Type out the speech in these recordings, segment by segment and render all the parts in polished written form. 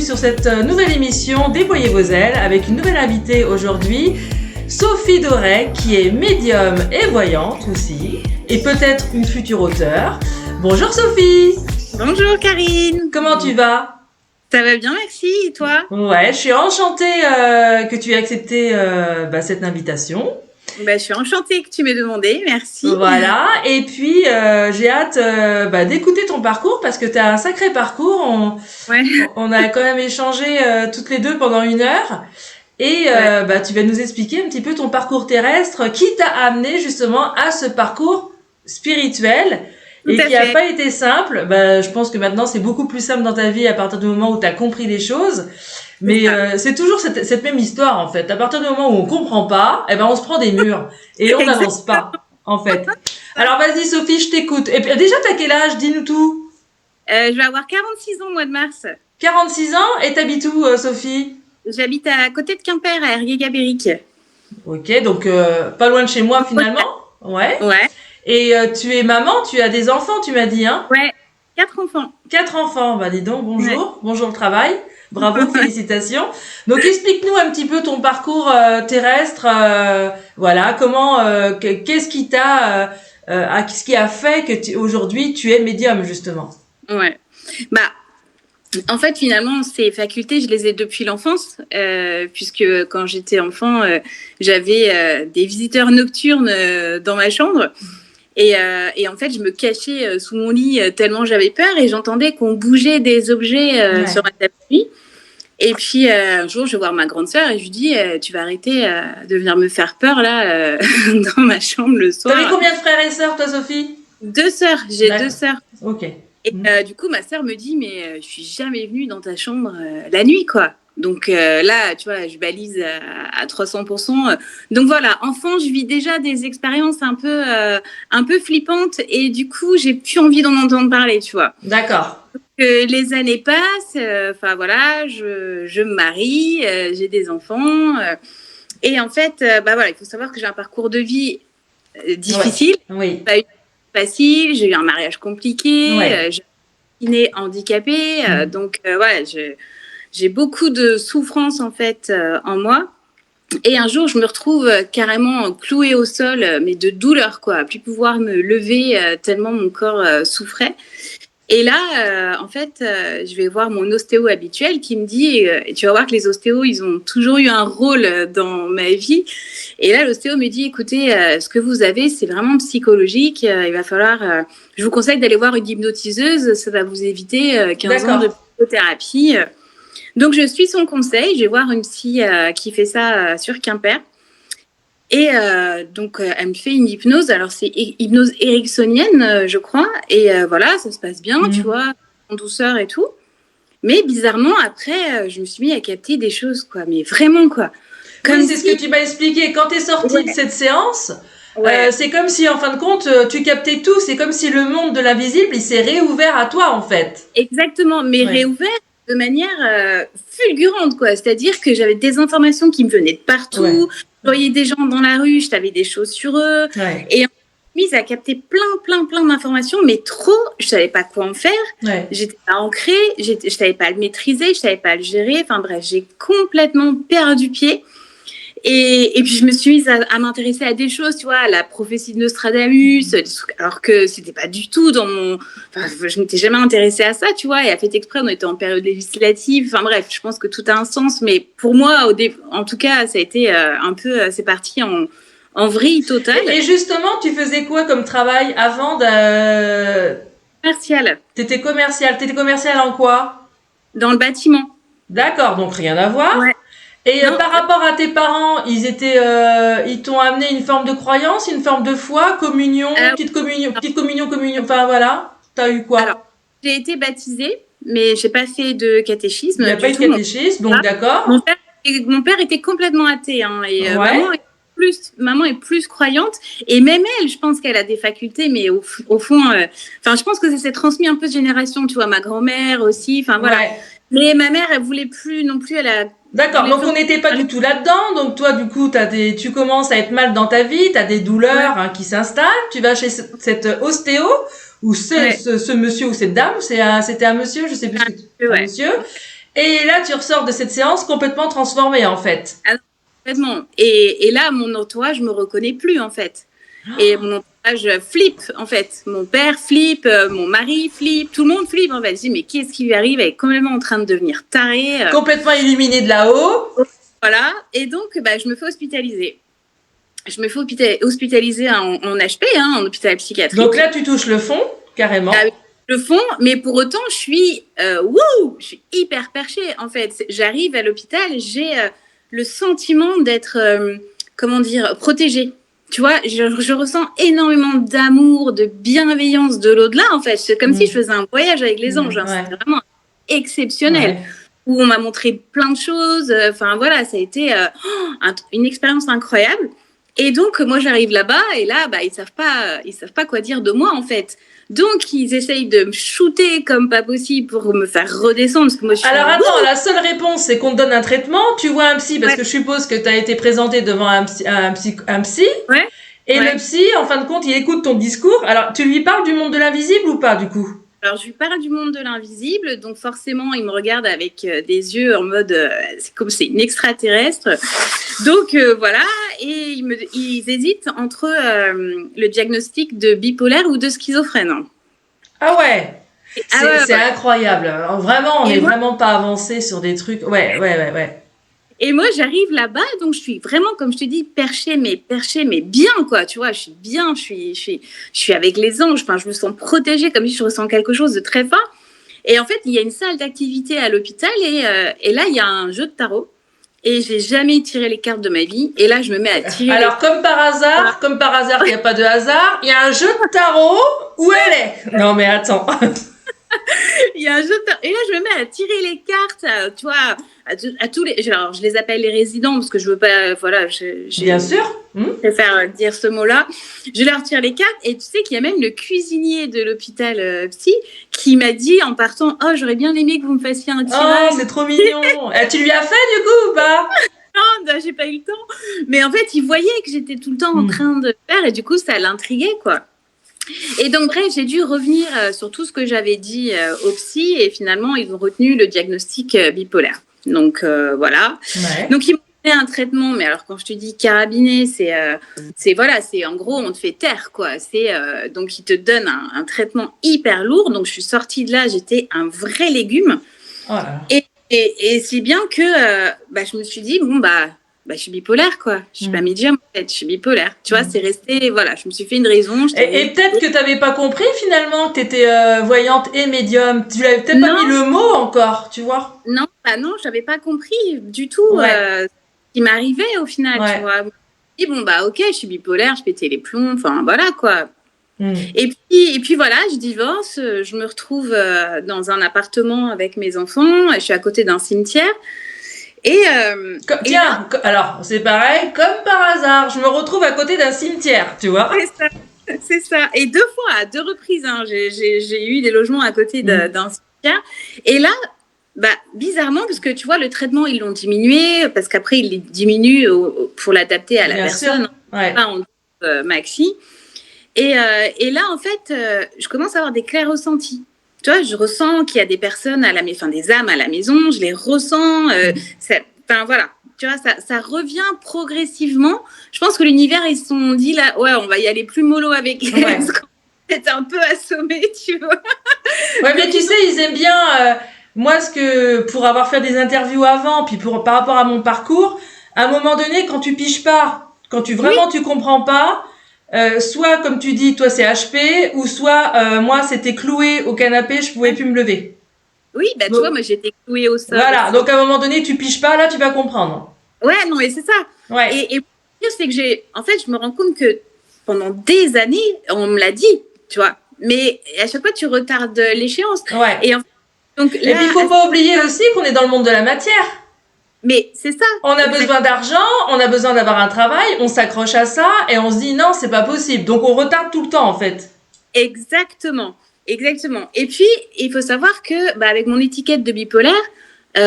sur cette nouvelle émission Déployez vos ailes avec une nouvelle invitée aujourd'hui, Sophie Doré, qui est médium et voyante aussi, et peut-être une future auteure. Bonjour Sophie. Bonjour Karine. Comment tu vas ? Ça va bien, merci. Et toi ? Ouais, je suis enchantée que tu aies accepté cette invitation. Je suis enchantée que tu m'aies demandé, merci. Voilà, et puis j'ai hâte d'écouter ton parcours parce que tu as un sacré parcours. On a quand même échangé toutes les deux pendant 1 heure. Et tu vas nous expliquer un petit peu ton parcours terrestre qui t'a amené justement à ce parcours spirituel et qui n'a pas été simple. Je pense que maintenant c'est beaucoup plus simple dans ta vie à partir du moment où tu as compris les choses. Mais c'est toujours cette même histoire en fait. À partir du moment où on comprend pas, on se prend des murs et on n'avance pas en fait. Alors vas-y Sophie, je t'écoute. Et puis, déjà t'as quel âge ? Dis-nous tout. Je vais avoir 46 ans au mois de mars. 46 ans et t'habites où Sophie ? J'habite à côté de Quimper, à Ergué-Gabéric. Ok, donc pas loin de chez moi finalement. Ouais. Et tu es maman, tu as des enfants, tu m'as dit, hein ? Ouais, 4 enfants. 4 enfants, dis donc, bonjour. Ouais. Bonjour le travail. Bravo, félicitations. Donc explique-nous un petit peu ton parcours terrestre. Comment, qu'est-ce qui t'a, qu'est-ce qui a fait que aujourd'hui tu es médium justement ? Ouais. En fait, finalement, ces facultés, je les ai depuis l'enfance, puisque quand j'étais enfant, j'avais des visiteurs nocturnes dans ma chambre. Et en fait, je me cachais sous mon lit tellement j'avais peur et j'entendais qu'on bougeait des objets sur ma tapis. Et puis, un jour, je vais voir ma grande sœur et je lui dis tu vas arrêter de venir me faire peur là dans ma chambre le soir. T'avais combien de frères et sœurs, toi, Sophie ? 2 sœurs. J'ai 2 sœurs. Ok. Et du coup, ma sœur me dit mais je suis jamais venue dans ta chambre la nuit, quoi. Donc là, tu vois, je balise à 300%. Donc voilà, enfant, je vis déjà des expériences un peu flippantes et du coup, j'ai plus envie d'en entendre parler, tu vois. D'accord. Les années passent, je me marie, j'ai des enfants. Et en fait, il faut savoir que j'ai un parcours de vie difficile. Oui. Pas eu facile, j'ai eu un mariage compliqué, j'ai été née handicapée. Donc j'ai beaucoup de souffrance en fait en moi. Et un jour, je me retrouve carrément clouée au sol, mais de douleur, quoi, à plus pouvoir me lever tellement mon corps souffrait. Et là, je vais voir mon ostéo habituel qui me dit, et tu vas voir que les ostéos, ils ont toujours eu un rôle dans ma vie. Et là, l'ostéo me dit, écoutez, ce que vous avez, c'est vraiment psychologique. Il va falloir, je vous conseille d'aller voir une hypnotiseuse. Ça va vous éviter 15 ans de psychothérapie. Donc, je suis son conseil. Je vais voir une psy qui fait ça sur Quimper. Et elle me fait une hypnose. Alors, c'est hypnose ericksonienne, je crois. Et ça se passe bien, tu vois, en douceur et tout. Mais bizarrement, après, je me suis mis à capter des choses, quoi. Mais vraiment, quoi. Comme c'est ce que tu m'as expliqué. Quand tu es sortie de cette séance, c'est comme si, en fin de compte, tu captais tout. C'est comme si le monde de l'invisible, il s'est réouvert à toi, en fait. Exactement, mais réouvert de manière fulgurante, quoi. C'est-à-dire que j'avais des informations qui me venaient de partout. Je voyais des gens dans la rue, je savais des choses sur eux. Et on m'a mise à capter plein d'informations, mais trop, je savais pas quoi en faire. J'étais pas ancrée, je savais pas le maîtriser, je savais pas le gérer. Enfin bref, j'ai complètement perdu pied. Et puis je me suis mise à m'intéresser à des choses, tu vois, à la prophétie de Nostradamus, alors que c'était pas du tout dans mon... Enfin, je m'étais jamais intéressée à ça, tu vois, et à fait exprès, on était en période législative. Enfin bref, je pense que tout a un sens, mais pour moi, en tout cas, ça a été c'est parti en vrille totale. Et justement, tu faisais quoi comme travail avant Commercial. T'étais commercial en quoi ? Dans le bâtiment. D'accord, donc rien à voir. Et par rapport à tes parents, ils t'ont amené une forme de croyance, une forme de foi, communion, petite communion, enfin voilà. T'as eu quoi ? Alors, j'ai été baptisée, mais j'ai pas fait de catéchisme. Il n'y a pas eu de catéchisme, donc d'accord. Mon père était complètement athée, hein, et maman est plus croyante, et même elle, je pense qu'elle a des facultés, mais au fond, je pense que ça s'est transmis un peu de génération, tu vois, ma grand-mère aussi, enfin voilà. Mais ma mère, elle voulait plus non plus, D'accord, donc on n'était pas du tout là-dedans. Donc toi, du coup, tu commences à être mal dans ta vie, tu as des douleurs qui s'installent. Tu vas chez cette ostéo ou ce monsieur ou cette dame, c'était un monsieur, je sais plus un monsieur. Et là, tu ressors de cette séance complètement transformée, en fait. Ah, complètement. Et là, mon entourage me reconnaît plus, en fait. Et mon entourage flippe, en fait. Mon père flippe, mon mari flippe, tout le monde flippe, en fait. Je dis, mais qu'est-ce qui lui arrive? Elle est complètement en train de devenir tarée. Complètement illuminée de là-haut. Voilà. Et donc, je me fais hospitaliser. Je me fais hospitaliser en HP, en hôpital psychiatrique. Donc là, tu touches le fond, carrément. Le fond, mais pour autant, je suis hyper perchée, en fait. J'arrive à l'hôpital, j'ai le sentiment d'être, protégée. Tu vois, je ressens énormément d'amour, de bienveillance de l'au-delà, en fait. C'est comme si je faisais un voyage avec les anges. C'est vraiment exceptionnel. Où on m'a montré plein de choses. Enfin, voilà, ça a été une expérience incroyable. Et donc, moi, j'arrive là-bas et là, ils savent pas quoi dire de moi, en fait. Donc, ils essayent de me shooter comme pas possible pour me faire redescendre. Parce que moi, alors, attends, la seule réponse, c'est qu'on te donne un traitement. Tu vois un psy, parce que je suppose que tu as été présenté devant un psy. Ouais. Et le psy, en fin de compte, il écoute ton discours. Alors, tu lui parles du monde de l'invisible ou pas, du coup? Alors, je lui parle du monde de l'invisible, donc forcément, il me regarde avec des yeux en mode, c'est comme c'est une extraterrestre. Donc, voilà, et ils hésitent entre le diagnostic de bipolaire ou de schizophrène. Ah ouais, c'est incroyable. Alors, vraiment, on n'est vraiment pas avancé sur des trucs. Ouais. Et moi, j'arrive là-bas, donc je suis vraiment, comme je te dis, perchée, mais bien, quoi. Tu vois, je suis bien, je suis avec les anges. Enfin, je me sens protégée, comme si je ressens quelque chose de très fort. Et en fait, il y a une salle d'activité à l'hôpital, et là, il y a un jeu de tarot. Et j'ai jamais tiré les cartes de ma vie. Et là, je me mets à tirer. Alors, comme par hasard, il n'y a pas de hasard, il y a un jeu de tarot. Où elle est? Non, mais attends. Il y a un jeu de tarot. Et là, je me mets à tirer les cartes, tu vois, à tous les. Alors, je les appelle les résidents parce que je veux pas. Voilà. Bien sûr. Je préfère dire ce mot-là. Je leur tire les cartes. Et tu sais qu'il y a même le cuisinier de l'hôpital psy qui m'a dit en partant, oh, j'aurais bien aimé que vous me fassiez un tirage. Oh, c'est trop mignon. Tu lui as fait du coup ou pas? Non, j'ai pas eu le temps. Mais en fait, il voyait que j'étais tout le temps en train de faire et du coup, ça l'intriguait, quoi. Et donc, bref, j'ai dû revenir sur tout ce que j'avais dit au psy et finalement, ils ont retenu le diagnostic bipolaire. Donc, voilà. Ouais. Donc, ils m'ont fait un traitement, mais alors quand je te dis carabiné, c'est en gros, on te fait taire, quoi. Donc, ils te donnent un traitement hyper lourd. Donc, je suis sortie de là, j'étais un vrai légume. Voilà. Et c'est bien que je me suis dit, je suis bipolaire, quoi. Je suis pas médium, en fait. Je suis bipolaire. Tu vois, c'est resté... Voilà, je me suis fait une raison. Et peut-être que tu n'avais pas compris, finalement, que tu étais voyante et médium. Tu l'avais peut-être pas mis le mot encore, tu vois. Non, je n'avais pas compris du tout ce qui m'arrivait, au final, tu vois. Je me suis dit, ok, je suis bipolaire, je pétais les plombs. Enfin, voilà, quoi. Et puis voilà, je divorce, je me retrouve dans un appartement avec mes enfants, je suis à côté d'un cimetière. Alors, c'est pareil, comme par hasard, je me retrouve à côté d'un cimetière, tu vois. C'est ça. Et 2 fois, à 2 reprises, j'ai eu des logements à côté d'un cimetière. Et là, bizarrement, parce que tu vois, le traitement, ils l'ont diminué, parce qu'après, ils le diminuent pour l'adapter à la personne. Maxi. Et là, en fait, je commence à avoir des clairs ressentis. Tu vois, je ressens qu'il y a des personnes des âmes à la maison, je les ressens. Voilà, tu vois, ça revient progressivement. Je pense que l'univers, ils se sont dit là, on va y aller plus mollo avec elle. C'est un peu assommé, tu vois. Ouais, mais tu sais, ils aiment bien. Moi, pour avoir fait des interviews avant, puis par rapport à mon parcours, à un moment donné, quand tu piges pas, quand tu comprends pas. Soit, comme tu dis, toi c'est HP, ou soit moi c'était cloué au canapé, je pouvais plus me lever. Oui, tu vois, moi j'étais clouée au sol. Voilà, donc à un moment donné, tu piges pas, là tu vas comprendre. Ouais, non, mais c'est ça. Ouais. Et le pire, c'est que je me rends compte que pendant des années, on me l'a dit, tu vois, mais à chaque fois tu retardes l'échéance. Ouais. Et puis il faut pas oublier aussi qu'on est dans le monde de la matière. Mais c'est ça. On a besoin d'argent, on a besoin d'avoir un travail, on s'accroche à ça et on se dit non, c'est pas possible. Donc on retarde tout le temps en fait. Exactement. Et puis il faut savoir que avec mon étiquette de bipolaire, tu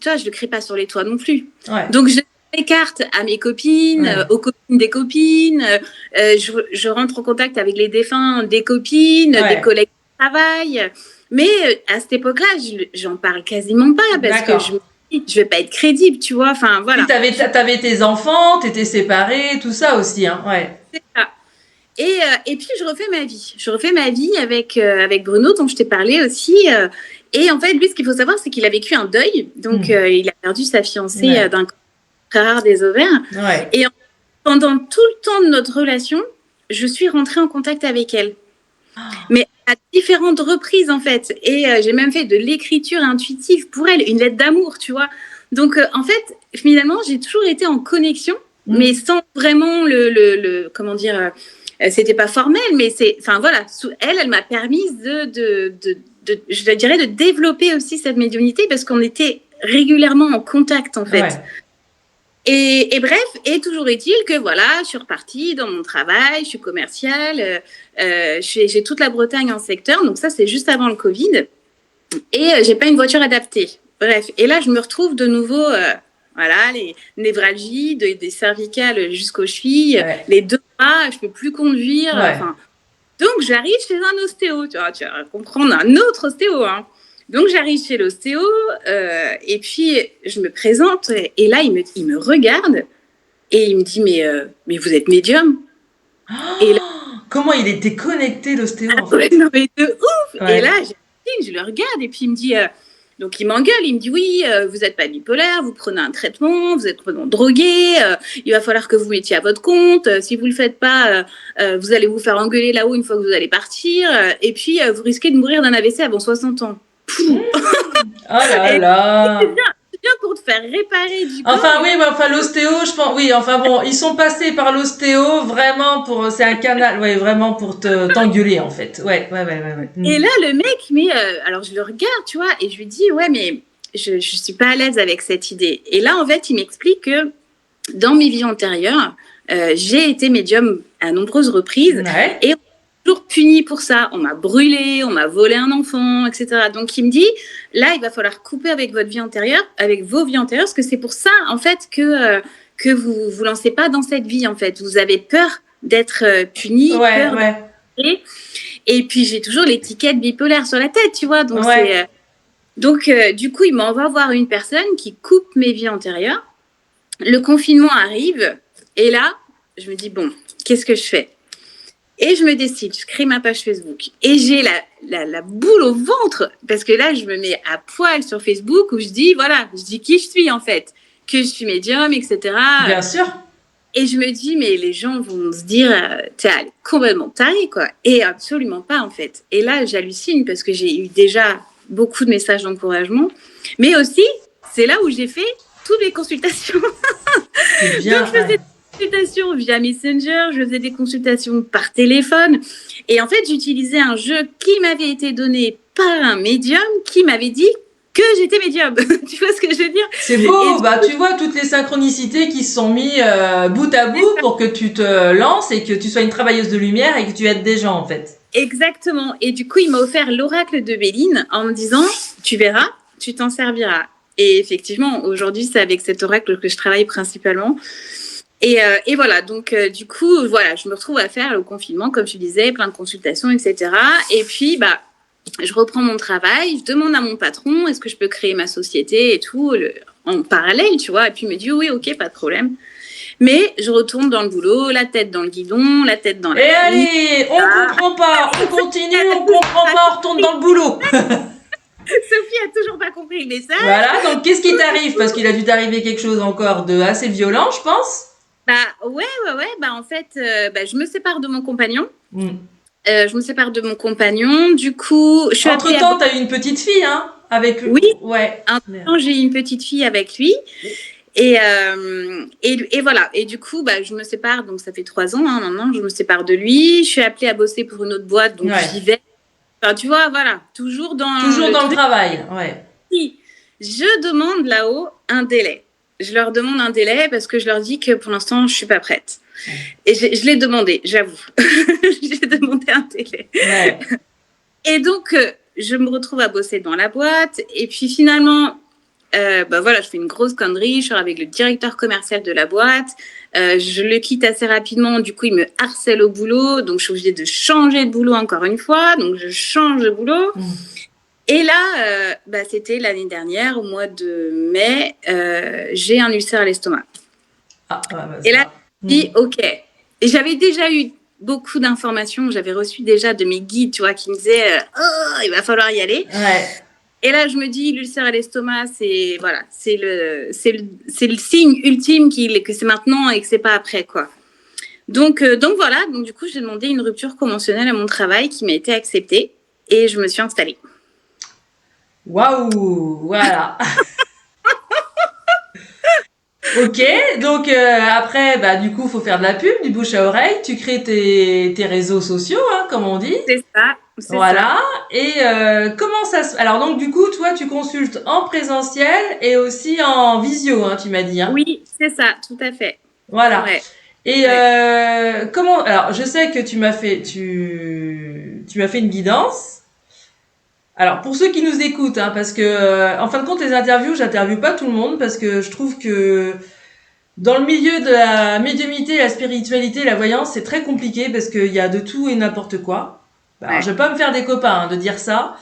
vois, je le crée pas sur les toits non plus. Ouais. Donc je les cartes à mes copines, aux copines des copines. Je rentre en contact avec les défunts des copines, des collègues de travail. Mais à cette époque-là, j'en parle quasiment pas parce que je vais pas être crédible, tu vois. Enfin, voilà. Puis t'avais tes enfants, t'étais séparée, tout ça aussi, hein. Ouais. C'est ça. Et puis, je refais ma vie. Je refais ma vie avec Bruno, dont je t'ai parlé aussi. Et en fait, lui, ce qu'il faut savoir, c'est qu'il a vécu un deuil. Donc, il a perdu sa fiancée d'un cancer rare des ovaires. Ouais. Et pendant tout le temps de notre relation, je suis rentrée en contact avec elle. Mais à différentes reprises, en fait. Et j'ai même fait de l'écriture intuitive pour elle, une lettre d'amour, tu vois. Donc, en fait, finalement, j'ai toujours été en connexion, mais sans vraiment comment dire, c'était pas formel, mais enfin voilà, elle m'a permis je dirais, de développer aussi cette médiumnité parce qu'on était régulièrement en contact, en fait. Ouais. Et bref, et toujours est-il que voilà, je suis repartie dans mon travail, je suis commerciale, j'ai toute la Bretagne en secteur, donc ça c'est juste avant le Covid, et j'ai pas une voiture adaptée. Bref, et là je me retrouve de nouveau, voilà, les névralgies, des cervicales jusqu'aux chevilles, les deux bras, je peux plus conduire, enfin. Donc j'arrive chez un ostéo, tu vas comprendre, un autre ostéo, hein. Donc, j'arrive chez l'ostéo et puis je me présente et là, il me regarde et il me dit mais vous êtes médium. Oh, et là, comment il était connecté, l'ostéo en fait. Non, mais de ouf. Ouais. Et là, je le regarde et puis il me dit... donc, il m'engueule, il me dit, oui, vous n'êtes pas bipolaire, vous prenez un traitement, vous êtes drogué, il va falloir que vous mettiez à votre compte, si vous ne le faites pas, vous allez vous faire engueuler là-haut une fois que vous allez partir, et puis vous risquez de mourir d'un AVC avant 60 ans. Oh là là. C'est bien pour te faire réparer du corps. Enfin oui, mais enfin l'ostéo, je pense, oui, enfin bon, ils sont passés par l'ostéo vraiment c'est un canal, ouais, vraiment pour t'engueuler en fait. Ouais. Et là, le mec, alors je le regarde, tu vois, et je lui dis, ouais, mais je suis pas à l'aise avec cette idée. Et là, en fait, il m'explique que dans mes vies antérieures, j'ai été médium à nombreuses reprises et toujours punie pour ça. On m'a brûlé, on m'a volé un enfant, etc. Donc, il me dit, là, il va falloir couper avec votre vie antérieure, avec vos vies antérieures, parce que c'est pour ça, en fait, que vous vous lancez pas dans cette vie, en fait. Vous avez peur d'être puni, peur d'être... Et puis, j'ai toujours l'étiquette bipolaire sur la tête, tu vois. Donc, du coup, il m'envoie voir une personne qui coupe mes vies antérieures. Le confinement arrive. Et là, je me dis, bon, qu'est-ce que je fais ? Et je me décide, je crée ma page Facebook. Et j'ai la boule au ventre, parce que là, je me mets à poil sur Facebook où je dis qui je suis en fait, que je suis médium, etc. Bien sûr. Et je me dis, mais les gens vont se dire, t'es complètement tarée, quoi. Et absolument pas, en fait. Et là, j'hallucine parce que j'ai eu déjà beaucoup de messages d'encouragement. Mais aussi, c'est là où j'ai fait toutes les consultations. C'est bien. Donc, je faisais consultations via Messenger, je faisais des consultations par téléphone. Et en fait, j'utilisais un jeu qui m'avait été donné par un médium qui m'avait dit que j'étais médium. Tu vois ce que je veux dire ? C'est beau, tu vois toutes les synchronicités qui se sont mis bout à bout pour que tu te lances et que tu sois une travailleuse de lumière et que tu aides des gens en fait. Exactement. Et du coup, il m'a offert l'oracle de Béline en me disant, tu verras, tu t'en serviras. Et effectivement, aujourd'hui, c'est avec cet oracle que je travaille principalement. Et voilà, donc du coup, voilà, je me retrouve à faire le confinement, comme tu disais, plein de consultations, etc. Et puis, je reprends mon travail, je demande à mon patron, est-ce que je peux créer ma société et tout, en parallèle, tu vois. Et puis, il me dit, oui, ok, pas de problème. Mais je retourne dans le boulot, la tête dans le guidon, la tête dans la... Et allez, on comprend pas, on continue, on comprend pas, on retourne dans le boulot. Sophie a toujours pas compris le message. Voilà, donc qu'est-ce qui t'arrive ? Parce qu'il a dû t'arriver quelque chose encore de assez violent, je pense. Ouais. En fait, je me sépare de mon compagnon. Je me sépare de mon compagnon. Du coup, je suis entre-temps, t'as eu une petite fille, hein, avec lui. Oui. Ouais. Entre-temps, j'ai eu une petite fille avec lui. Et voilà. Et du coup, je me sépare. Donc, ça fait 3 ans, hein, maintenant, je me sépare de lui. Je suis appelée à bosser pour une autre boîte. Donc, j'y vais. Enfin, tu vois, voilà. Toujours dans le travail. Ouais. Je demande là-haut un délai. Je leur demande un délai parce que je leur dis que pour l'instant, je suis pas prête. Et je l'ai demandé, j'avoue. J'ai demandé un délai. Ouais. Et donc, je me retrouve à bosser dans la boîte. Et puis finalement, je fais une grosse connerie. Je suis avec le directeur commercial de la boîte. Je le quitte assez rapidement. Du coup, il me harcèle au boulot. Donc, je suis obligée de changer de boulot encore une fois. Donc, je change de boulot. Et là, c'était l'année dernière, au mois de mai, j'ai un ulcère à l'estomac. Et là, je me dis, OK. Et j'avais déjà eu beaucoup d'informations. J'avais reçu déjà de mes guides, tu vois, qui me disaient, il va falloir y aller. Ouais. Et là, je me dis, l'ulcère à l'estomac, c'est le signe ultime que c'est maintenant et que c'est pas après, quoi. Donc voilà. Donc du coup, j'ai demandé une rupture conventionnelle à mon travail qui m'a été acceptée et je me suis installée. Waouh, voilà. Ok, donc après, du coup, faut faire de la pub, du bouche à oreille. Tu crées tes réseaux sociaux, hein, comme on dit. C'est ça. Voilà. Et comment ça se... Alors donc du coup, toi, tu consultes en présentiel et aussi en visio, hein, tu m'as dit. Hein. Oui, c'est ça, tout à fait. Voilà. Ouais. Et comment... Alors, je sais que tu m'as fait une guidance. Alors, pour ceux qui nous écoutent, hein, parce que en fin de compte, les interviews, j'interviewe pas tout le monde parce que je trouve que dans le milieu de la médiumnité, la spiritualité, la voyance, c'est très compliqué parce qu'il y a de tout et n'importe quoi. Alors, je vais pas me faire des copains de dire ça,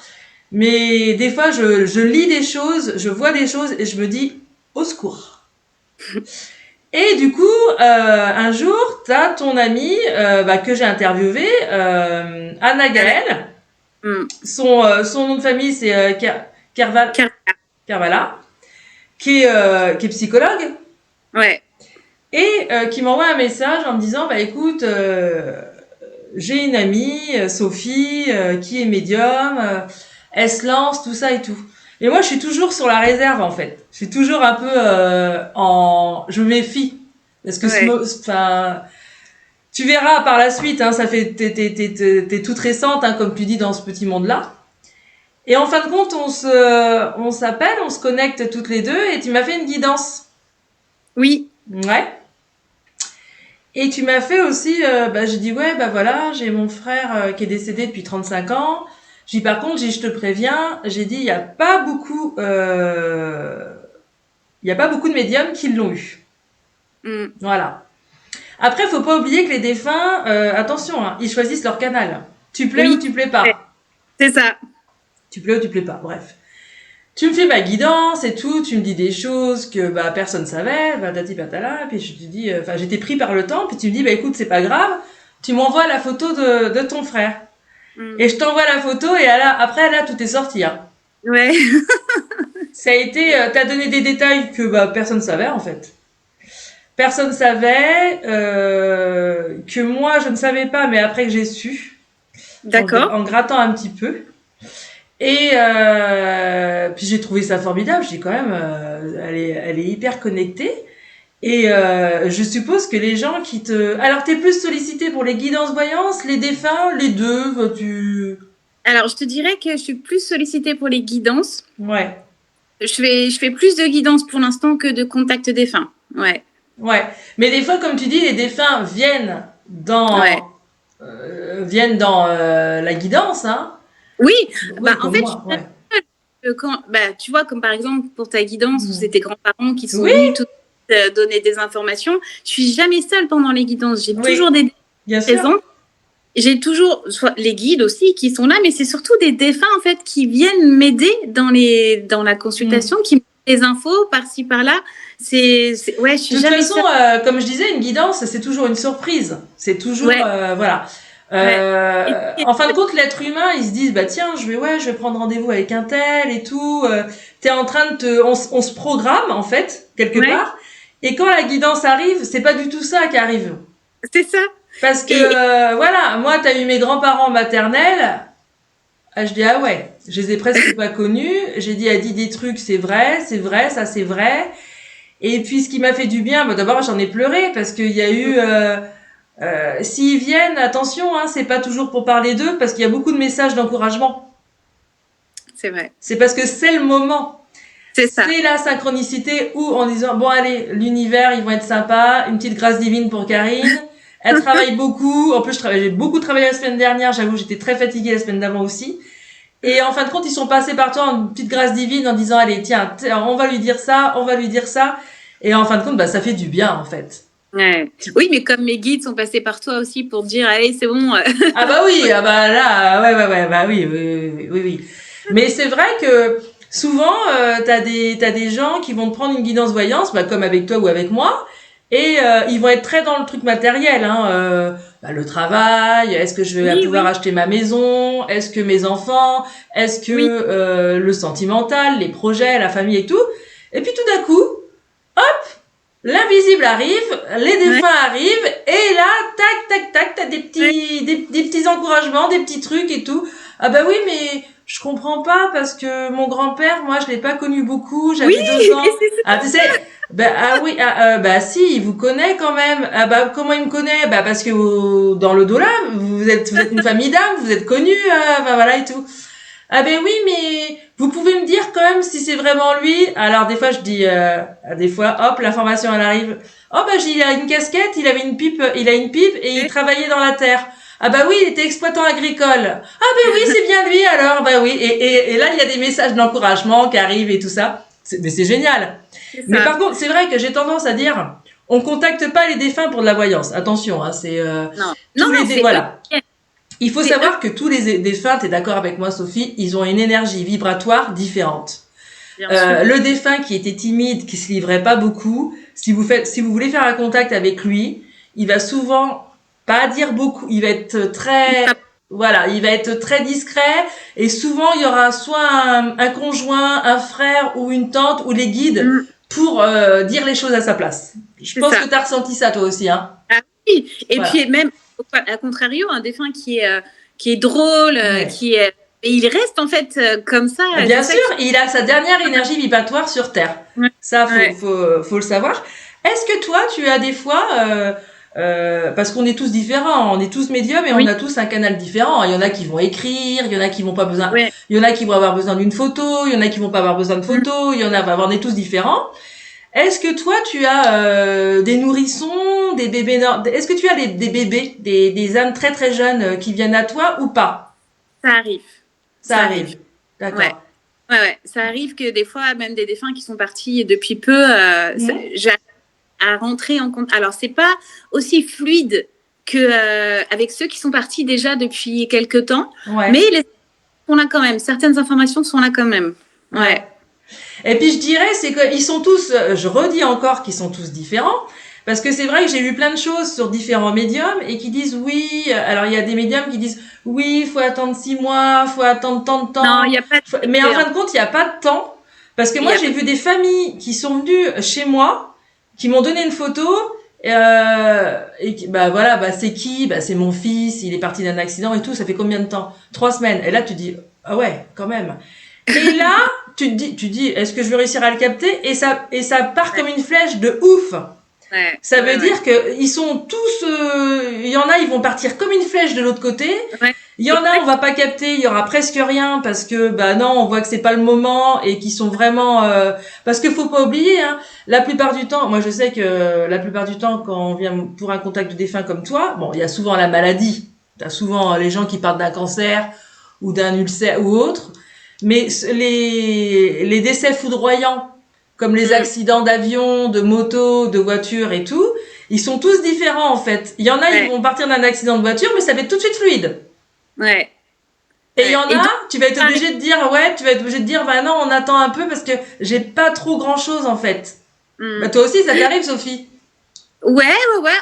mais des fois, je lis des choses, je vois des choses et je me dis au secours. Et du coup, un jour, t'as ton amie que j'ai interviewé, Anna Gaël. Son nom de famille, c'est Carvala, qui est psychologue. Ouais. Et qui m'envoie un message en me disant, écoute, j'ai une amie, Sophie, qui est médium, elle se lance, tout ça et tout. Et moi, je suis toujours sur la réserve, en fait. Je suis toujours un peu je me méfie. Parce que tu verras par la suite, hein, ça fait, t'es toute récente, hein, comme tu dis, dans ce petit monde-là. Et en fin de compte, on s'appelle, on se connecte toutes les deux, et tu m'as fait une guidance. Oui. Ouais. Et tu m'as fait aussi, j'ai dit, voilà, j'ai mon frère qui est décédé depuis 35 ans. J'ai dit, par contre, je te préviens, j'ai dit, il n'y a pas beaucoup de médiums qui l'ont eu. Voilà. Après, faut pas oublier que les défunts, attention, hein, ils choisissent leur canal. Tu plais ou tu plais pas. C'est ça. Tu plais ou tu plais pas, bref. Tu me fais ma guidance et tout, tu me dis des choses que personne savait, patati patala, puis je te dis, j'étais pris par le temps, puis tu me dis, écoute, c'est pas grave, tu m'envoies la photo de ton frère. Et je t'envoie la photo et après, tout est sorti. Hein. Ouais. Ça a été, t'as donné des détails que personne savait en fait. Personne savait, que moi je ne savais pas, mais après que j'ai su. D'accord. En grattant un petit peu. Et puis j'ai trouvé ça formidable. Je dis quand même, elle est hyper connectée. Et je suppose que les gens qui te... Alors, t'es plus sollicité pour les guidances voyances, les défunts, les deux, Alors, je te dirais que je suis plus sollicitée pour les guidances. Ouais. Je fais plus de guidances pour l'instant que de contact défunts. Ouais. Ouais. Mais des fois, comme tu dis, les défunts viennent dans... Ouais. La guidance, hein. Oui. En fait, moi, quand, tu vois, comme par exemple pour ta guidance où c'est tes grands-parents qui sont venus tout donner des informations, je suis jamais seule pendant les guidances. J'ai toujours des présents. J'ai toujours les guides aussi qui sont là, mais c'est surtout des défunts en fait qui viennent m'aider dans la consultation, qui me donnent des infos par-ci par-là. Je suis de toute jamais façon, comme je disais, une guidance, c'est toujours une surprise. C'est toujours voilà. En fin de compte, l'être humain, il se dit tiens, je vais prendre rendez-vous avec un tel et tout. T'es en train de on se programme en fait quelque part. Et quand la guidance arrive, c'est pas du tout ça qui arrive. C'est ça. Parce que voilà, moi t'as eu mes grands-parents maternels. Je dis ouais, je les ai presque pas connus. J'ai dit, elle dit des trucs, c'est vrai, ça c'est vrai. Et puis ce qui m'a fait du bien, d'abord j'en ai pleuré parce qu'il y a eu s'ils viennent, attention, hein, c'est pas toujours pour parler d'eux parce qu'il y a beaucoup de messages d'encouragement. C'est vrai. C'est parce que c'est le moment. C'est ça. C'est la synchronicité où en disant bon allez, l'univers, ils vont être sympas, une petite grâce divine pour Karine. Elle travaille beaucoup. En plus, j'ai beaucoup travaillé la semaine dernière. J'avoue, j'étais très fatiguée la semaine d'avant aussi. Et en fin de compte, ils sont passés par toi en une petite grâce divine en disant allez, tiens, on va lui dire ça, on va lui dire ça. Et en fin de compte, ça fait du bien en fait. Ouais. Oui, mais comme mes guides sont passés par toi aussi pour dire allez, c'est bon. Ah oui, là, oui. Mais c'est vrai que souvent, t'as des gens qui vont te prendre une guidance voyance, bah, comme avec toi ou avec moi, et ils vont être très dans le truc matériel, hein, bah, le travail, est-ce que je vais pouvoir acheter ma maison, est-ce que mes enfants, est-ce que le sentimental, les projets, la famille et tout. Et puis tout d'un coup, hop, l'invisible arrive, les défunts arrivent, et là, tac, tac, tac, t'as des petits encouragements, des petits trucs et tout. Ah bah oui, mais je comprends pas parce que mon grand-père, moi, je l'ai pas connu beaucoup, j'avais 2 ans. Ah, tu sais, bah si, il vous connaît quand même. Ah bah comment il me connaît? Bah parce que dans le dos là, vous êtes une famille d'âmes, vous êtes connus, bah voilà et tout. Ah ben oui, mais vous pouvez me dire quand même si c'est vraiment lui. Alors des fois je dis, des fois hop, l'information elle arrive. Oh bah il a une casquette, il a une pipe et il travaillait dans la terre. Ah bah oui, il était exploitant agricole. Ah ben oui, c'est bien lui alors. Bah oui, et là il y a des messages d'encouragement qui arrivent et tout ça. Mais c'est génial. Mais par contre, c'est vrai que j'ai tendance à dire, on contacte pas les défunts pour de la voyance. Attention, hein, c'est voilà. Il faut savoir que tous les défunts, t'es d'accord avec moi, Sophie, ils ont une énergie vibratoire différente. Le défunt qui était timide, qui se livrait pas beaucoup, si vous voulez faire un contact avec lui, il va souvent pas dire beaucoup, il va être très discret, et souvent il y aura soit un conjoint, un frère ou une tante ou les guides pour dire les choses à sa place. Je pense que t'as ressenti ça toi aussi, hein. Ah oui, et puis même à contrario, un défunt qui est drôle, et il reste en fait comme ça. Bien sûr, il a sa dernière énergie vibratoire sur Terre. Ça, faut le savoir. Est-ce que toi, tu as des fois, parce qu'on est tous différents, on est tous médiums et on a tous un canal différent. Il y en a qui vont écrire, il y en a qui vont pas besoin, il y en a qui vont avoir besoin d'une photo, il y en a qui vont pas avoir besoin de photo, on est tous différents. Est-ce que toi, tu as des nourrissons, des bébés est-ce que tu as des bébés, des âmes très très jeunes qui viennent à toi ou pas? Ça arrive. Ça arrive. D'accord. Ouais. Ça arrive que des fois, même des défunts qui sont partis depuis peu, j'arrive à rentrer en compte. Alors, c'est pas aussi fluide que avec ceux qui sont partis déjà depuis quelques temps, mais les sont là quand même. Certaines informations sont là quand même. Ouais. Et puis je dirais, c'est qu'ils sont tous, je redis encore qu'ils sont tous différents, parce que c'est vrai que j'ai vu plein de choses sur différents médiums et qui disent oui, alors il y a des médiums qui disent oui, faut attendre 6 mois, faut attendre tant de temps. Non, il y a pas de mais en fin de compte, il n'y a pas de temps, parce que moi j'ai vu des familles qui sont venues chez moi, qui m'ont donné une photo, et c'est qui? Bah c'est mon fils, il est parti d'un accident et tout, ça fait combien de temps? 3 semaines. Et là tu dis, ah ouais, quand même. Et là, tu dis, est-ce que je vais réussir à le capter? Et ça part comme une flèche de ouf. Ça veut dire que ils sont tous, il y en a, ils vont partir comme une flèche de l'autre côté. Il y en a, on va pas capter, il y aura presque rien parce que, non, on voit que c'est pas le moment et qu'ils sont vraiment, parce que faut pas oublier, hein, la plupart du temps, moi je sais que la plupart du temps, quand on vient pour un contact de défunt comme toi, bon, il y a souvent la maladie. T'as souvent les gens qui partent d'un cancer ou d'un ulcère ou autre. Mais les décès foudroyants, comme les accidents d'avion, de moto, de voiture et tout, ils sont tous différents en fait. Il y en a, ils vont partir d'un accident de voiture, mais ça va être tout de suite fluide. Et il y en a, tu vas être obligé de dire, bah non, on attend un peu parce que j'ai pas trop grand chose en fait. Bah toi aussi, ça t'arrive, Sophie? Ouais.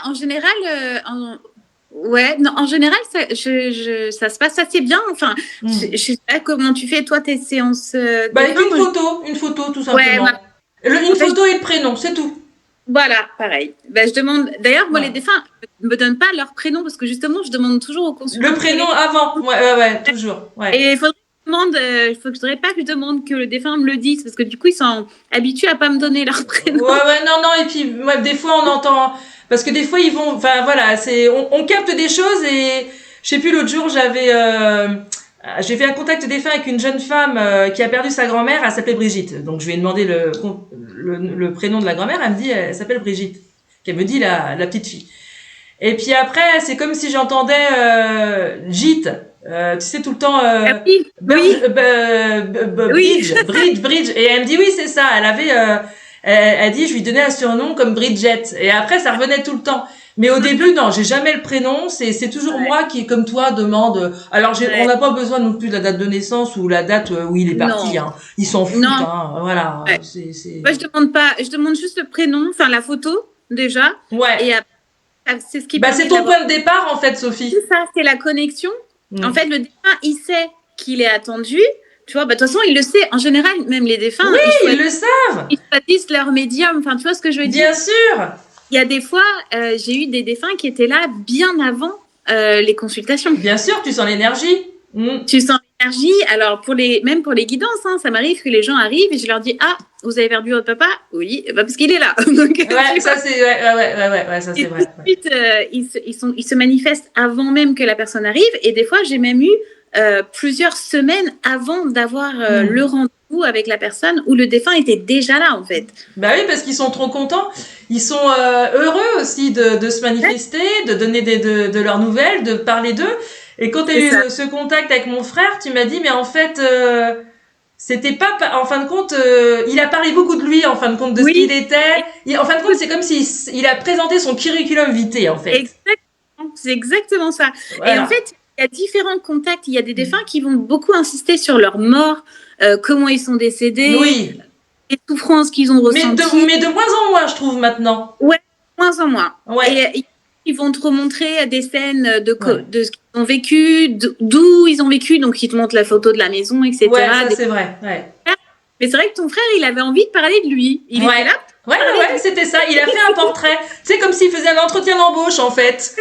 En général, en général, ça se passe assez bien. Enfin, je sais pas comment tu fais, toi, tes séances. Une photo, tout simplement. Une photo et le prénom, c'est tout. Voilà, pareil. Je demande. D'ailleurs, moi, les défunts me donnent pas leur prénom parce que justement, je demande toujours aux consultants. Le prénom avant. Ouais, toujours. Ouais. Et il faudrait pas que je demande que le défunt me le dise parce que du coup, ils sont habitués à pas me donner leur prénom. Non. Et puis, des fois, on entend. Parce que des fois, ils vont, on capte des choses et je sais plus, l'autre jour, j'ai fait un contact défunt avec une jeune femme qui a perdu sa grand-mère, elle s'appelait Brigitte. Donc je lui ai demandé le prénom de la grand-mère, elle me dit elle s'appelle Brigitte. Qu'elle me dit la petite fille. Et puis après, c'est comme si j'entendais Gite. Tu sais tout le temps Bridge et elle me dit oui, c'est ça, elle dit je lui donnais un surnom comme Bridget et après ça revenait tout le temps. Mais au début, non, j'ai jamais le prénom. C'est toujours moi qui, comme toi, demande. Alors, on n'a pas besoin non plus de la date de naissance ou la date où il est parti. Hein. Ils s'en foutent. Hein. Voilà. Ouais. Moi, je demande pas. Je demande juste le prénom, enfin la photo déjà. Ouais. Et après, c'est ce qui. C'est ton point de départ, en fait, Sophie. C'est ça, c'est la connexion. En fait, le défunt, il sait qu'il est attendu. Tu vois, de toute façon, il le sait. En général, même les défunts, ils le savent. Ils choisissent leur médium. Enfin, tu vois ce que je veux dire? Bien sûr. Il y a des fois, j'ai eu des défunts qui étaient là bien avant les consultations. Bien sûr, tu sens l'énergie. Tu sens l'énergie. Alors, même pour les guidances, hein, ça m'arrive que les gens arrivent et je leur dis « Ah, vous avez perdu votre papa ?» Oui, parce qu'il est là. Donc, ça c'est vrai. Ensuite, ils se manifestent avant même que la personne arrive. Et des fois, j'ai même eu plusieurs semaines avant d'avoir le rendez-vous avec la personne où le défunt était déjà là, en fait. Bah oui, parce qu'ils sont trop contents. Ils sont heureux aussi de se manifester, de donner de leurs nouvelles, de parler d'eux. Et quand tu as eu ce contact avec mon frère, tu m'as dit, mais en fait, c'était pas, en fin de compte, il a parlé beaucoup de lui, en fin de compte, de ce qu'il était. En fin de compte, c'est comme s'il a présenté son curriculum vitae, en fait. Exactement, c'est exactement ça. Voilà. Et en fait, il y a différents contacts. Il y a des défunts qui vont beaucoup insister sur leur mort, comment ils sont décédés, les souffrances qu'ils ont ressenties. Mais de moins en moins, je trouve, maintenant. Ouais, de moins en moins. Ouais. Et ils vont te remontrer des scènes de ce qu'ils ont vécu, d'où ils ont vécu, donc ils te montrent la photo de la maison, etc. Ouais, ça c'est vrai. Ouais. Mais c'est vrai que ton frère, il avait envie de parler de lui. Il était là. Ouais, c'était ça. Il a fait un portrait. C'est comme s'il faisait un entretien d'embauche, en fait.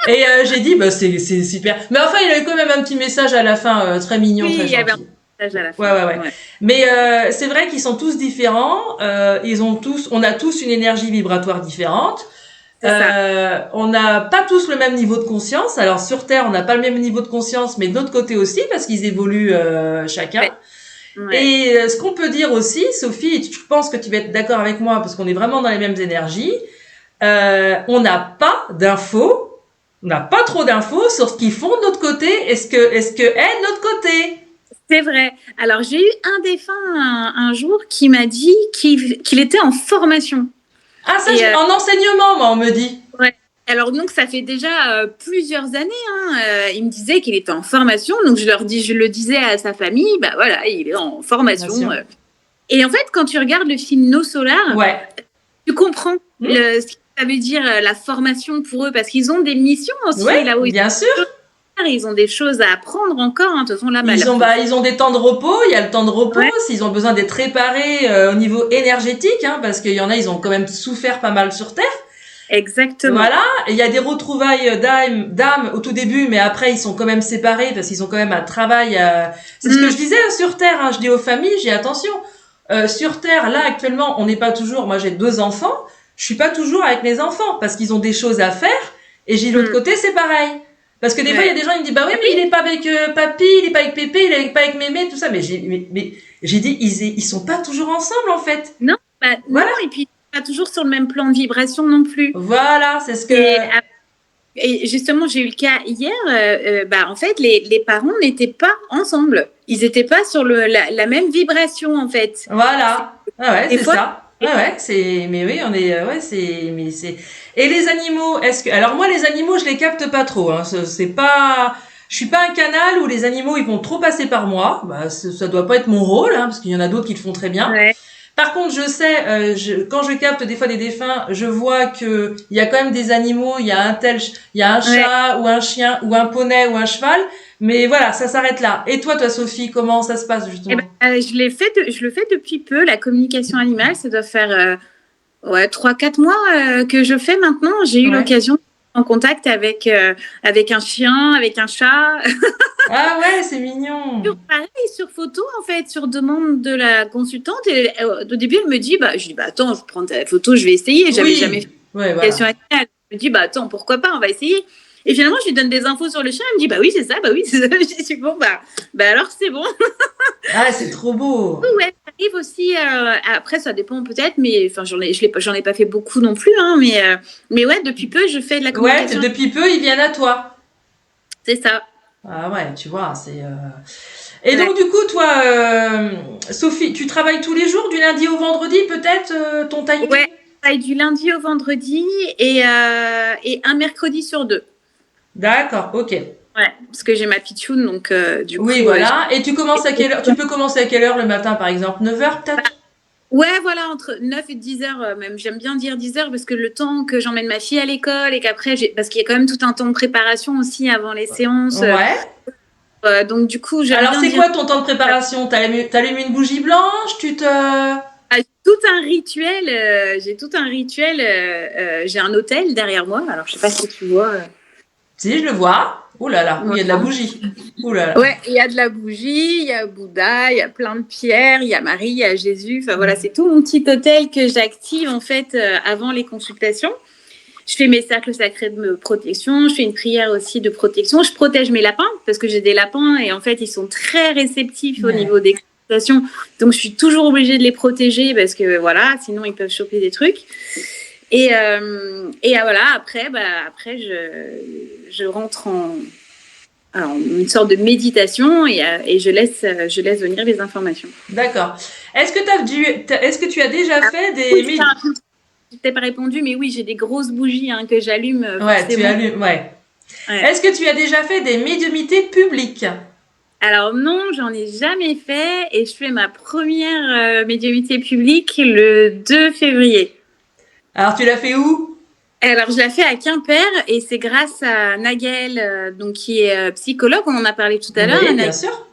Et j'ai dit, c'est super. Mais enfin, il a eu quand même un petit message à la fin, très mignon, très gentil. Il y avait un message à la fin. Ouais. Mais c'est vrai qu'ils sont tous différents. On a tous une énergie vibratoire différente. On n'a pas tous le même niveau de conscience. Alors sur Terre, on n'a pas le même niveau de conscience, mais de l'autre côté aussi, parce qu'ils évoluent chacun. Ouais. Et ce qu'on peut dire aussi, Sophie, et je pense que tu vas être d'accord avec moi, parce qu'on est vraiment dans les mêmes énergies, on n'a pas d'infos, on n'a pas trop d'infos sur ce qu'ils font de notre côté. Est-ce que est de notre côté? C'est vrai. Alors j'ai eu un défunt un jour qui m'a dit qu'il était en formation. Ah, ça, en enseignement, moi, on me dit. Ouais. Alors, donc, ça fait déjà plusieurs années. Hein, il me disait qu'il était en formation. Donc, je le disais à sa famille, bah voilà, il est en formation. Et en fait, quand tu regardes le film Nos Solar, tu comprends ce que ça veut dire la formation pour eux, parce qu'ils ont des missions aussi. Là où bien sûr. Ils ont des choses à apprendre encore. Hein. De toute façon, là, ils ont des temps de repos. Il y a le temps de repos. S'ils ont besoin d'être réparés au niveau énergétique, hein, parce qu'il y en a, ils ont quand même souffert pas mal sur Terre. Exactement. Voilà. Et il y a des retrouvailles d'âmes au tout début, mais après, ils sont quand même séparés parce qu'ils ont quand même un travail. C'est ce que je disais sur Terre. Hein. Je dis aux familles, j'ai attention. Sur Terre, là, actuellement, on n'est pas toujours. Moi, j'ai 2 enfants. Je suis pas toujours avec mes enfants parce qu'ils ont des choses à faire. Et j'ai l'autre côté, c'est pareil. Parce que des fois, il y a des gens qui me disent, bah oui, mais il est pas avec papy, il est pas avec pépé, il est pas avec mémé, tout ça. Mais j'ai dit, ils sont pas toujours ensemble, en fait. Non, non, et puis, pas toujours sur le même plan de vibration non plus. Voilà, c'est ce que... Et justement, j'ai eu le cas hier, en fait, les parents n'étaient pas ensemble. Ils étaient pas sur la même vibration, en fait. Voilà. C'est ça. Mais oui, on est, et les animaux, alors moi, les animaux, je les capte pas trop, hein, je suis pas un canal où les animaux, ils vont trop passer par moi, ça doit pas être mon rôle, hein, parce qu'il y en a d'autres qui le font très bien. Ouais. Par contre, je sais, quand je capte des fois des défunts, je vois que il y a quand même des animaux, il y a un chat, ou un chien, ou un poney, ou un cheval, mais voilà, ça s'arrête là. Et toi, Sophie, comment ça se passe justement? Je le fais depuis peu, la communication animale, ça doit faire 3-4 mois que je fais maintenant. J'ai eu l'occasion en contact avec un chien, avec un chat. Ah ouais, c'est mignon. Pareil, sur photo, en fait, sur demande de la consultante. Et au début, elle me dit, je dis, attends, je prends ta photo, je vais essayer. J'avais jamais fait communication animale. Elle me dit, attends, pourquoi pas, on va essayer. Et finalement, je lui donne des infos sur le chien. Elle me dit, oui, c'est ça, Je dis, bon, alors c'est bon. Ah, c'est trop beau. Ouais, ça arrive aussi. Après, ça dépend peut-être, mais enfin, j'en ai pas fait beaucoup non plus. Hein, mais ouais, depuis peu, je fais de la communication. Ouais, depuis peu, ils viennent à toi. C'est ça. Ah ouais, tu vois, c'est... Et donc, du coup, toi, Sophie, tu travailles tous les jours, du lundi au vendredi, peut-être, ton timing? travaille du lundi au vendredi et un mercredi sur 2. D'accord, ok. Ouais, parce que j'ai ma pitchoune, donc du coup. Oui, voilà. Et tu commences à quelle heure? Tu peux commencer à quelle heure le matin, par exemple? 9h peut-être? Ouais, voilà, entre 9 et 10 heures même. J'aime bien dire 10 heures parce que le temps que j'emmène ma fille à l'école et qu'après, parce qu'il y a quand même tout un temps de préparation aussi avant les séances. Ouais. Donc du coup, j'aime Alors, bien c'est dire. quoi ton temps de préparation? T'allumes une bougie blanche? Tout un rituel. J'ai tout un rituel. J'ai un hôtel derrière moi. Alors, je sais pas si tu vois. Si, je le vois. Ouh là là, il y a de la bougie. Ouh là là. Ouais, il y a de la bougie, il y a Bouddha, il y a plein de pierres, il y a Marie, il y a Jésus. Enfin voilà, c'est tout mon petit hôtel que j'active en fait avant les consultations. Je fais mes cercles sacrés de protection, je fais une prière aussi de protection. Je protège mes lapins parce que j'ai des lapins et en fait ils sont très réceptifs au niveau des consultations. Donc je suis toujours obligée de les protéger parce que voilà, sinon ils peuvent choper des trucs. Et voilà, après je rentre en une sorte de méditation et je laisse venir les informations. D'accord. Est-ce que tu as déjà fait des... Je t'ai pas répondu, mais oui, j'ai des grosses bougies que j'allume. Ouais, tu allumes, ouais. Est-ce que tu as déjà fait des médiumnités publiques? Alors non, j'en ai jamais fait et je fais ma première médiumnité publique le 2 février. Alors tu l'as fait où? Alors je l'ai fait à Quimper et c'est grâce à Nagel, donc qui est psychologue, on en a parlé tout à l'heure. Oui, bien sûr.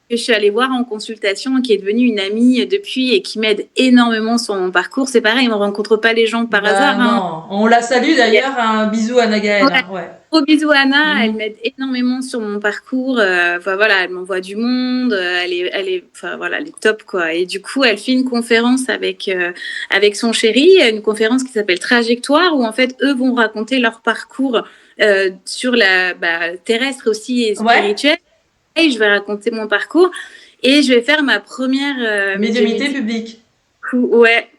Que je suis allée voir en consultation, qui est devenue une amie depuis et qui m'aide énormément sur mon parcours. C'est pareil, on ne rencontre pas les gens par hasard. Non, on la salue d'ailleurs. Un bisou à Nagaël. Ouais. Gros bisous Anna, elle m'aide énormément sur mon parcours. Enfin voilà, elle m'envoie du monde. Elle est top quoi. Et du coup, elle fait une conférence avec son chéri, une conférence qui s'appelle Trajectoire, où en fait eux vont raconter leur parcours sur la terrestre aussi et spirituelle. Ouais. Et je vais raconter mon parcours et je vais faire ma première médiumnité publique. Ouais.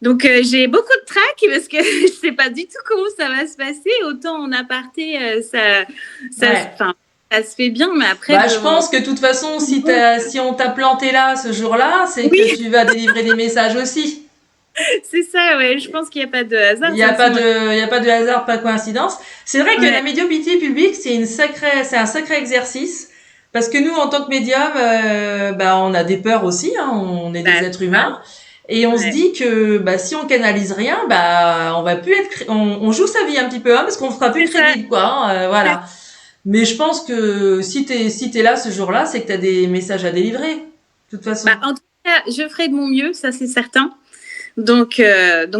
Donc j'ai beaucoup de trac parce que je sais pas du tout comment ça va se passer. Autant en aparté, ça se fait bien, mais après. Je pense que de toute façon, si on t'a planté là ce jour-là, c'est que tu vas délivrer des messages aussi. C'est ça, ouais. Je pense qu'il n'y a pas de hasard. Il n'y a pas de hasard, pas de coïncidence. C'est vrai que la médiumnité publique, c'est un sacré exercice. Parce que nous, en tant que médium, on a des peurs aussi, on est des êtres humains. Et on se dit que si on canalise rien, on va plus être... On joue sa vie un petit peu, parce qu'on fera plus crédible, quoi. Voilà. Mais je pense que si t'es là ce jour-là, c'est que t'as des messages à délivrer, de toute façon. En tout cas, je ferai de mon mieux, ça c'est certain. Donc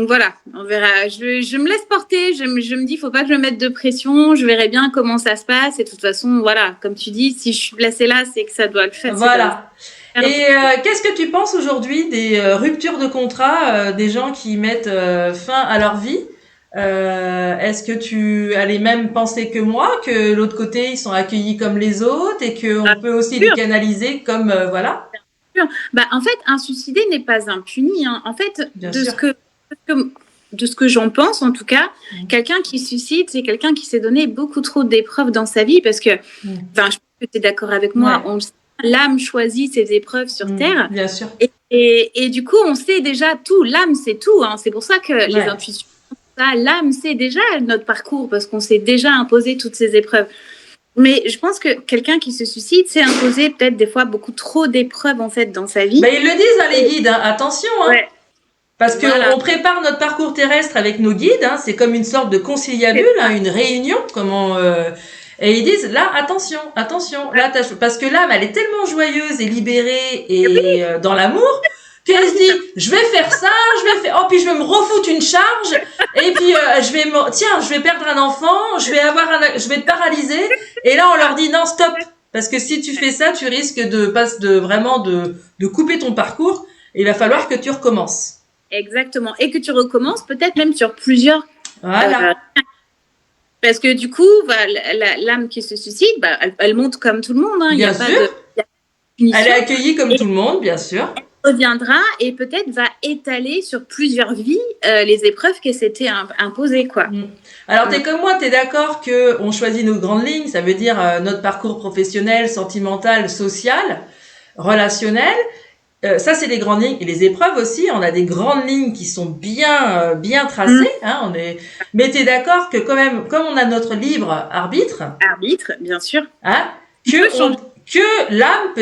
voilà, on verra. Je me laisse porter. Je me dis, faut pas que je me mette de pression. Je verrai bien comment ça se passe. Et de toute façon, voilà, comme tu dis, si je suis placée là, c'est que ça doit le faire. Voilà. Et qu'est-ce que tu penses aujourd'hui des ruptures de contrat, des gens qui mettent fin à leur vie? Est-ce que tu as les mêmes pensées que moi, que l'autre côté ils sont accueillis comme les autres et qu'on peut aussi les canaliser comme voilà? En fait, un suicidé n'est pas impuni. En fait, de ce que j'en pense, en tout cas, quelqu'un qui suicide, c'est quelqu'un qui s'est donné beaucoup trop d'épreuves dans sa vie parce que, je pense que tu es d'accord avec moi, l'âme choisit ses épreuves sur Terre. Bien sûr. Et du coup, on sait déjà tout. L'âme, c'est tout. C'est pour ça que les intuitions, l'âme sait déjà notre parcours parce qu'on s'est déjà imposé toutes ces épreuves. Mais je pense que quelqu'un qui se suicide s'est imposé peut-être des fois beaucoup trop d'épreuves en fait dans sa vie. Ils le disent les guides, attention. Parce qu'on prépare notre parcours terrestre avec nos guides, c'est comme une sorte de conciliabule, une réunion, et ils disent là, attention, là, parce que l'âme, elle est tellement joyeuse et libérée et dans l'amour qu'elle se dit, je vais faire ça, puis je vais me refoutre une charge, et puis je vais perdre un enfant, je vais être paralysée, et là on leur dit non, stop, parce que si tu fais ça, tu risques de couper ton parcours, et il va falloir que tu recommences. Exactement, et que tu recommences peut-être même sur plusieurs. Voilà. Parce que du coup, l'âme qui se suicide, elle monte comme tout le monde. Bien sûr. Elle est accueillie comme tout le monde, bien sûr. Elle reviendra et peut-être va étaler sur plusieurs vies les épreuves qu'elle s'était imposées, quoi. Alors, t'es comme moi, t'es d'accord qu'on choisit nos grandes lignes, ça veut dire notre parcours professionnel, sentimental, social, relationnel. ça, c'est les grandes lignes. Et les épreuves aussi, on a des grandes lignes qui sont bien tracées. Hein, mais t'es d'accord que quand même, comme on a notre libre arbitre, bien sûr, hein, que l'âme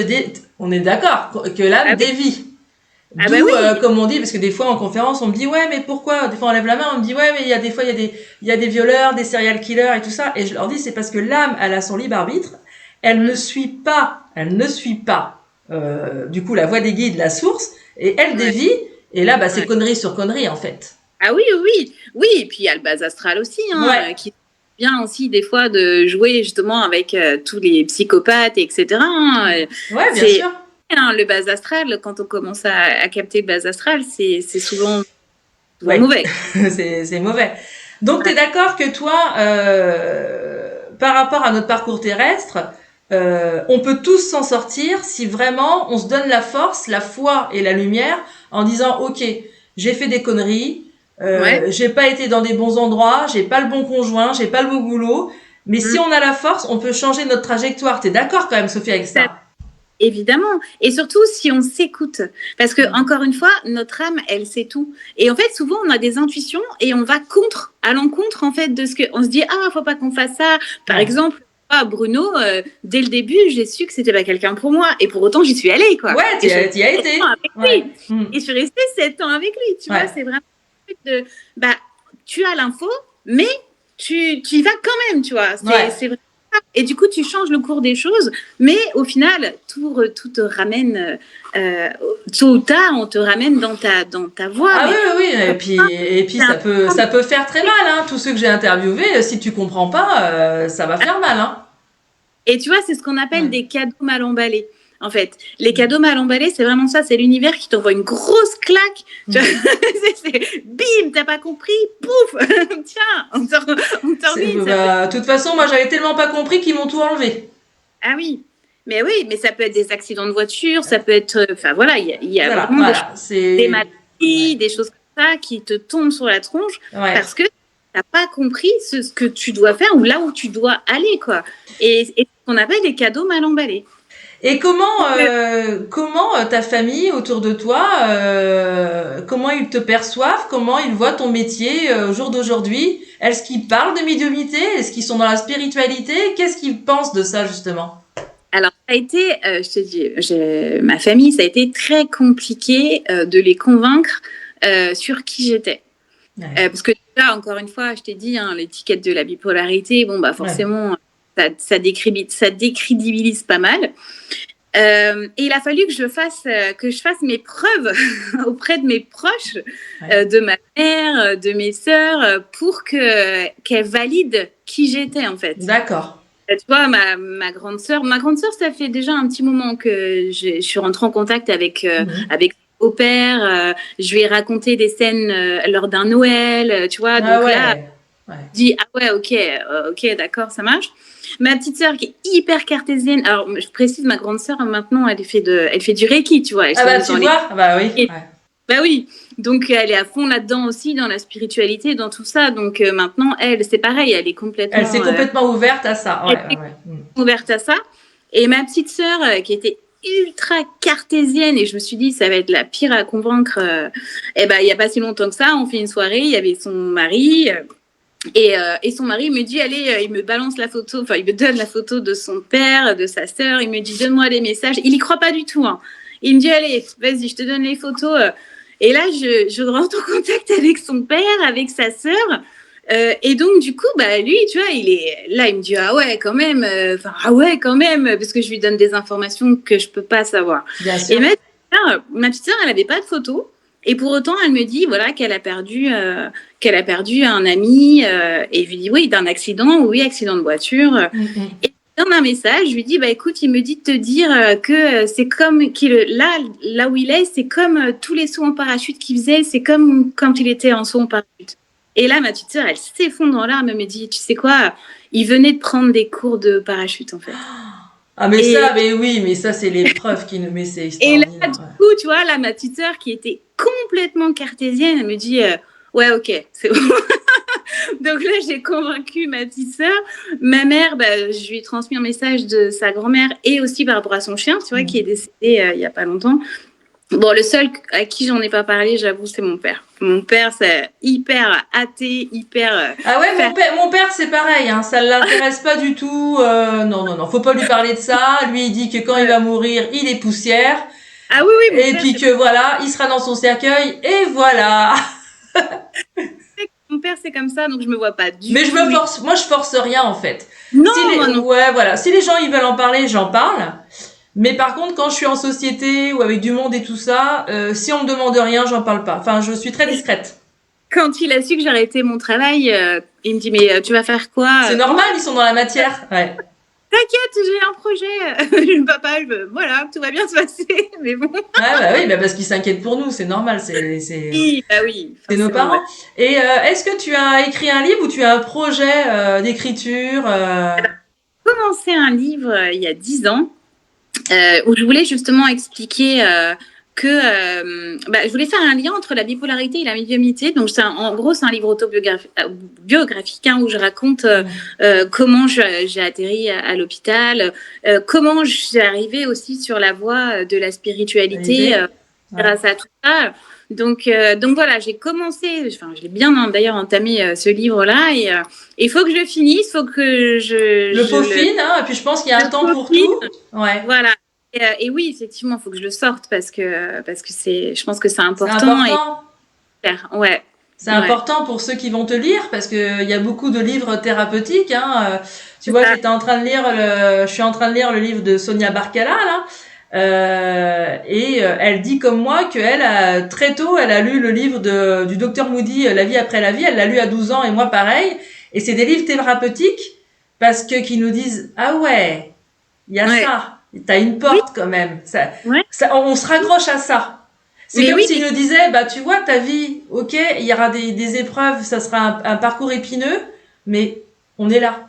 on est d'accord que l'âme dévie. D'où, oui. comme on dit, parce que des fois en conférence, on me dit ouais, mais pourquoi? Des fois on lève la main, on me dit ouais, mais il y a des violeurs, des serial killers et tout ça. Et je leur dis c'est parce que l'âme, elle a son libre arbitre. Elle ne suit pas. Du coup, la voie des guides, la source, et elle dévie. Et là, c'est connerie sur connerie en fait. Ah oui. Et puis il y a le bas astral aussi, hein, qui bien aussi des fois de jouer justement avec tous les psychopathes, etc. Hein. Ouais, bien sûr. Le bas astral, quand on commence à capter le bas astral, c'est souvent mauvais. c'est mauvais. Donc, tu es d'accord que toi, par rapport à notre parcours terrestre, on peut tous s'en sortir si vraiment on se donne la force, la foi et la lumière en disant ok, j'ai fait des conneries, j'ai pas été dans des bons endroits, j'ai pas le bon conjoint, j'ai pas le bon boulot, mais si on a la force, on peut changer notre trajectoire. T'es d'accord quand même, Sophie, avec ça? Évidemment. Et surtout, si on s'écoute. Parce que, encore une fois, notre âme, elle sait tout. Et en fait, souvent, on a des intuitions et on va à l'encontre, en fait, de ce que, on se dit, faut pas qu'on fasse ça. Par exemple, Bruno, dès le début, j'ai su que c'était pas quelqu'un pour moi. Et pour autant, j'y suis allée, quoi. Ouais, t'y as été. Avec lui. Et je suis restée 7 ans avec lui. Tu vois, c'est vraiment de, tu as l'info, mais tu y vas quand même, tu vois. C'est vrai. Et du coup, tu changes le cours des choses, mais au final, tout te ramène, tôt ou tard, on te ramène dans ta voie. Ah oui. Et puis ça peut faire très mal, hein. Tous ceux que j'ai interviewés, si tu comprends pas, ça va faire mal, hein. Et tu vois, c'est ce qu'on appelle des cadeaux mal emballés. En fait, les cadeaux mal emballés, c'est vraiment ça. C'est l'univers qui t'envoie une grosse claque. Tu vois, bim, t'as pas compris, pouf, tiens, on t'en de toute façon, moi, j'avais tellement pas compris qu'ils m'ont tout enlevé. Ah oui. Mais ça peut être des accidents de voiture, ça peut être... Enfin, voilà, il y a vraiment des maladies, des choses comme ça qui te tombent sur la tronche parce que t'as pas compris ce que tu dois faire ou là où tu dois aller, quoi. Et ce qu'on appelle des cadeaux mal emballés. Et comment ta famille autour de toi, comment ils te perçoivent, comment ils voient ton métier au jour d'aujourd'hui? Est-ce qu'ils parlent de médiumnité? Est-ce qu'ils sont dans la spiritualité? Qu'est-ce qu'ils pensent de ça, justement? Alors, ça a été, je te dis, ma famille, ça a été très compliqué de les convaincre sur qui j'étais. Parce que là, encore une fois, je t'ai dit, l'étiquette de la bipolarité, forcément... Ça décrédibilise pas mal. Et il a fallu que je fasse mes preuves auprès de mes proches, de ma mère, de mes sœurs, pour qu'elles valident qui j'étais, en fait. D'accord. Tu vois, ma grande sœur, ça fait déjà un petit moment que je suis rentrée en contact avec au père. Je lui ai raconté des scènes lors d'un Noël, tu vois. Donc là, je dis ok, d'accord, ça marche. Ma petite sœur qui est hyper cartésienne. Alors, je précise, ma grande sœur, maintenant, elle fait du Reiki, tu vois. Tu vois? Oui. Oui. Donc, elle est à fond là-dedans aussi, dans la spiritualité, dans tout ça. Donc, maintenant, elle, c'est pareil, elle est complètement... Elle s'est complètement ouverte à ça. Ouverte à ça. Et ma petite sœur, qui était ultra cartésienne, et je me suis dit, ça va être la pire à convaincre. Il n'y a pas si longtemps que ça, on fait une soirée, il y avait son mari... Et son mari me dit, allez, il me balance la photo, il me donne la photo de son père, de sa sœur, il me dit, donne-moi les messages. Il y croit pas du tout, hein. Il me dit, allez, vas-y, je te donne les photos. Et là, je rentre en contact avec son père, avec sa sœur. Et donc, du coup, lui, tu vois, il me dit, quand même, parce que je lui donne des informations que je peux pas savoir. Bien sûr. Et ma petite sœur, elle avait pas de photos. Et pour autant, elle me dit qu'elle a perdu un ami. Et je lui dis oui, d'un accident, accident de voiture. Et dans un message, je lui dis écoute, il me dit de te dire que c'est comme là où il est, c'est comme tous les sauts en parachute qu'il faisait, c'est comme quand il était en saut en parachute. Et là, ma petite sœur, elle s'effondre en larmes, elle me dit, tu sais quoi, il venait de prendre des cours de parachute en fait. Mais ça, c'est l'épreuve qui nous met, c'est extraordinaire. Et là, du coup, tu vois, ma petite sœur qui était complètement cartésienne, elle me dit, ok, c'est bon. Donc là, j'ai convaincu ma petite sœur. Ma mère, je lui ai transmis un message de sa grand-mère et aussi par rapport à son chien, tu vois, qui est décédé il n'y a pas longtemps. Bon, le seul à qui j'en ai pas parlé, j'avoue, c'est mon père. Mon père, c'est hyper athée, hyper... Ah ouais, mon père c'est pareil, hein, ça ne l'intéresse pas du tout. Non, faut pas lui parler de ça. Lui, il dit que quand il va mourir, il est poussière. Ah oui, oui, et puis que voilà, il sera dans son cercueil, et voilà. Mon père, c'est comme ça, donc je me vois pas du tout. Mais moi je force rien en fait. Non, non. Ouais, voilà. Si les gens ils veulent en parler, j'en parle. Mais par contre, quand je suis en société ou avec du monde et tout ça, si on me demande rien, j'en parle pas. Enfin, je suis très discrète. Quand il a su que j'ai arrêté mon travail, il me dit mais tu vas faire quoi? C'est normal, ils sont dans la matière. Ouais. T'inquiète, j'ai un projet. Papa, voilà, tout va bien se passer. Mais bon. Ah bah oui, parce qu'ils s'inquiètent pour nous, c'est normal. Oui, bah oui. C'est nos parents. Ouais. Et est-ce que tu as écrit un livre ou tu as un projet d'écriture J'ai commencé un livre il y a 10 ans où je voulais justement expliquer que je voulais faire un lien entre la bipolarité et la médiumnité. Donc, en gros, c'est un livre autobiographique où je raconte comment j'ai atterri à l'hôpital, comment j'ai arrivé aussi sur la voie de la spiritualité grâce à tout ça. Donc voilà, j'ai commencé, je l'ai bien d'ailleurs entamé ce livre-là et il faut que je finisse, il faut que je peaufine, et puis je pense qu'il y a un temps pour tout. Ouais. Voilà. Et oui, effectivement, il faut que je le sorte parce que je pense que c'est important. C'est important. Ouais. C'est important pour ceux qui vont te lire parce que il y a beaucoup de livres thérapeutiques. Tu vois, je suis en train de lire le livre de Sonia Barkala là. Elle dit comme moi qu'elle très tôt elle a lu le livre du docteur Moody, La vie après la vie. Elle l'a lu à 12 ans et moi pareil. Et c'est des livres thérapeutiques parce que qui nous disent ah ouais, il y a ça. T'as une porte quand même. Ça, on se raccroche à ça. C'est comme s'il nous disait, tu vois, ta vie, ok, il y aura des épreuves, ça sera un parcours épineux, mais on est là.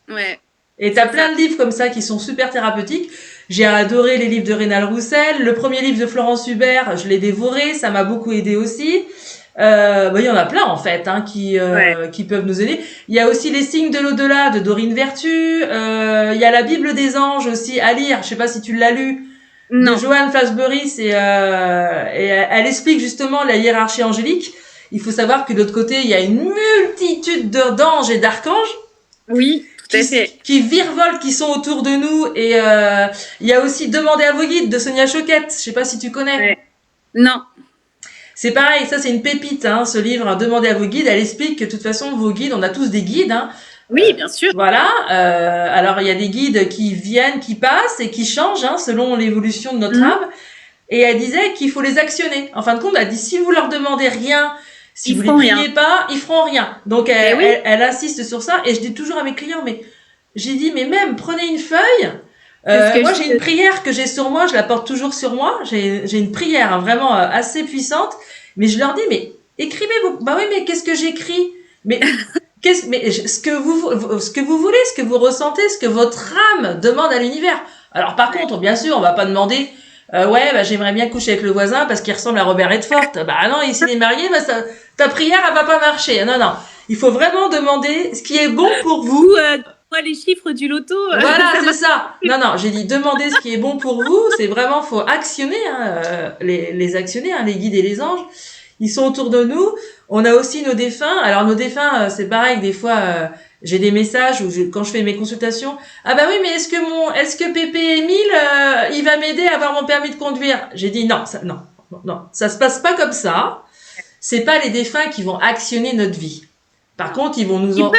Ouais. Et t'as plein de livres comme ça qui sont super thérapeutiques. J'ai adoré les livres de Rénal Roussel. Le premier livre de Florence Hubert, je l'ai dévoré, ça m'a beaucoup aidé aussi. Il y en a plein en fait qui peuvent nous aider. Il y a aussi Les signes de l'au-delà de Dorine Vertu. Il y a la Bible des anges aussi à lire. Je sais pas si tu l'as lu. Non. De Joanne Flasbury, et elle explique justement la hiérarchie angélique. Il faut savoir que de l'autre côté, il y a une multitude d'anges et d'archanges. Oui, tout à fait. Qui virevoltent, qui sont autour de nous. Et il y a aussi Demandez à vos guides de Sonia Choquette. Je sais pas si tu connais. Ouais. Non. C'est pareil, ça c'est une pépite, ce livre, Demandez à vos guides. Elle explique que de toute façon, vos guides, on a tous des guides. Oui, bien sûr. Voilà. Alors il y a des guides qui viennent, qui passent et qui changent selon l'évolution de notre âme. Et elle disait qu'il faut les actionner. En fin de compte, elle dit si vous leur demandez rien, si vous les priez pas, ils feront rien. Donc elle insiste sur ça. Et je dis toujours à mes clients, mais même prenez une feuille. Moi j'ai une prière que j'ai sur moi, je la porte toujours sur moi. J'ai une prière vraiment assez puissante. Mais je leur dis mais écrivez vos. Bah oui, mais qu'est-ce que j'écris? Mais ce que vous voulez, ce que vous ressentez, ce que votre âme demande à l'univers. Alors par contre, bien sûr, on va pas demander j'aimerais bien coucher avec le voisin parce qu'il ressemble à Robert Redford. Non, ici il est marié, ta prière elle va pas marcher. Non, il faut vraiment demander ce qui est bon pour vous. Les chiffres du loto. Voilà, c'est ça. Non, j'ai dit demandez ce qui est bon pour vous. C'est vraiment, faut actionner, les actionner, les guides et les anges. Ils sont autour de nous. On a aussi nos défunts. Alors nos défunts, c'est pareil. Des fois, j'ai des messages où quand je fais mes consultations, oui, mais est-ce que Pépé Émile, il va m'aider à avoir mon permis de conduire? J'ai dit non, ça se passe pas comme ça. C'est pas les défunts qui vont actionner notre vie. Par contre, ils vont nous